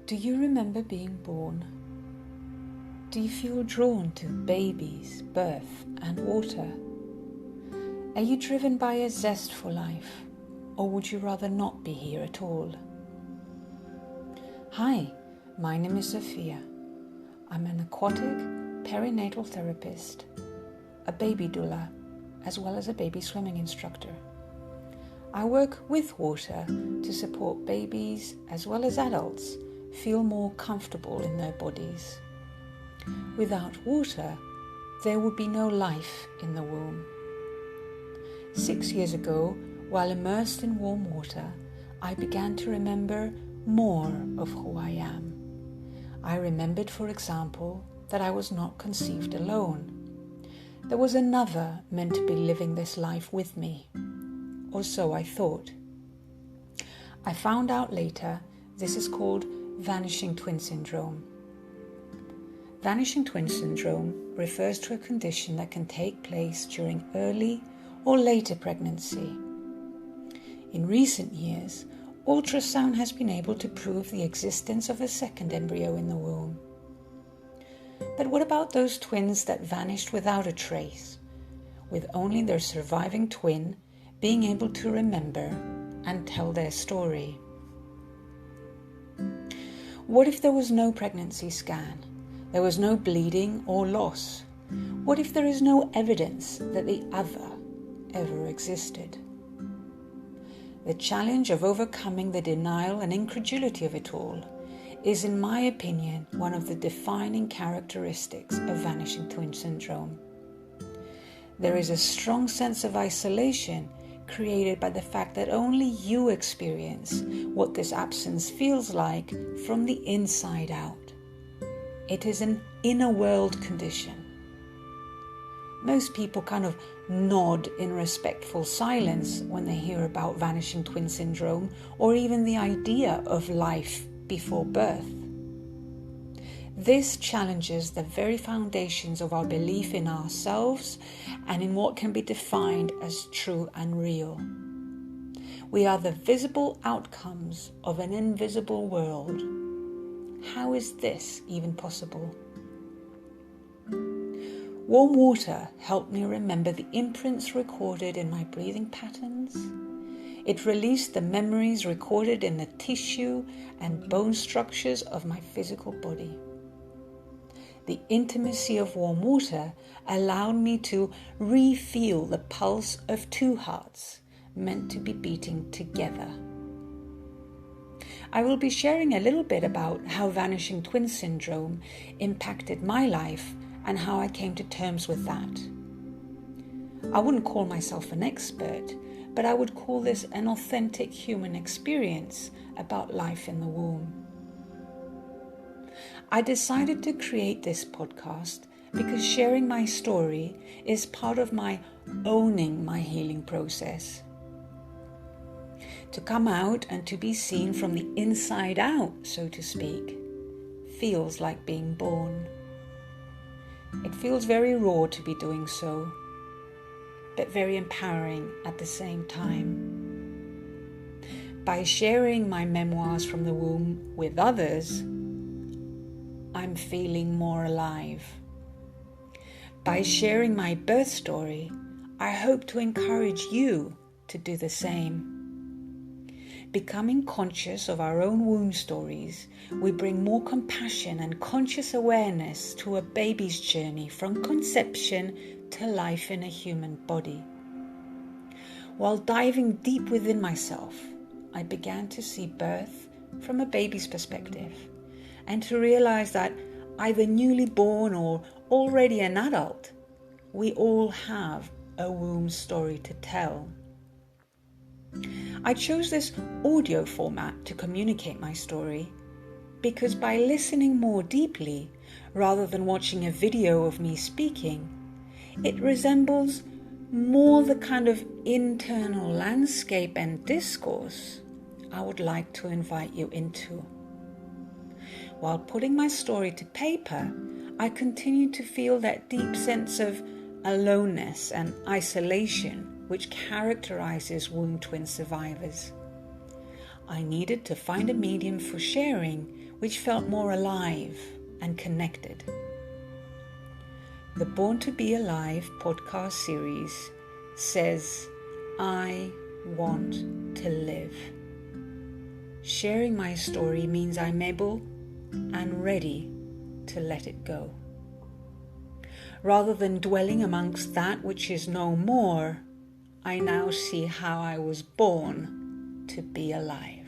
Do you remember being born? Do you feel drawn to babies, birth, and water? Are you driven by a zest for life, or would you rather not be here at all? Hi, my name is Sophia. I'm an aquatic perinatal therapist, a baby doula, as well as a baby swimming instructor. I work with water to support babies as well as adults feel more comfortable in their bodies. Without water, there would be no life in the womb. 6 years ago, while immersed in warm water, I began to remember more of who I am. I remembered, for example, that I was not conceived alone. There was another meant to be living this life with me, or so I thought. I found out later this is called vanishing twin syndrome. Vanishing twin syndrome refers to a condition that can take place during early or later pregnancy. In recent years, ultrasound has been able to prove the existence of a second embryo in the womb. But what about those twins that vanished without a trace, with only their surviving twin being able to remember and tell their story? What if there was no pregnancy scan? There was no bleeding or loss? What if there is no evidence that the other ever existed? The challenge of overcoming the denial and incredulity of it all is, in my opinion, one of the defining characteristics of vanishing twin syndrome. There is a strong sense of isolation created by the fact that only you experience what this absence feels like from the inside out. It is an inner world condition. Most people kind of nod in respectful silence when they hear about vanishing twin syndrome, or even the idea of life before birth. This challenges the very foundations of our belief in ourselves and in what can be defined as true and real. We are the visible outcomes of an invisible world. How is this even possible? Warm water helped me remember the imprints recorded in my breathing patterns. It released the memories recorded in the tissue and bone structures of my physical body. The intimacy of warm water allowed me to re-feel the pulse of two hearts meant to be beating together. I will be sharing a little bit about how vanishing twin syndrome impacted my life and how I came to terms with that. I wouldn't call myself an expert, but I would call this an authentic human experience about life in the womb. I decided to create this podcast because sharing my story is part of my owning my healing process. To come out and to be seen from the inside out, so to speak, feels like being born. It feels very raw to be doing so, but very empowering at the same time. By sharing my memoirs from the womb with others, I'm feeling more alive. By sharing my birth story, I hope to encourage you to do the same. Becoming conscious of our own womb stories, we bring more compassion and conscious awareness to a baby's journey from conception to life in a human body. While diving deep within myself, I began to see birth from a baby's perspective, and to realize that either newly born or already an adult, we all have a womb story to tell. I chose this audio format to communicate my story because by listening more deeply, rather than watching a video of me speaking, it resembles more the kind of internal landscape and discourse I would like to invite you into. While putting my story to paper, I continue to feel that deep sense of aloneness and isolation which characterizes womb twin survivors. I needed to find a medium for sharing which felt more alive and connected. The Born to Be Alive podcast series says, I want to live. Sharing my story means I'm able and ready to let it go. Rather than dwelling amongst that which is no more, I now see how I was born to be alive.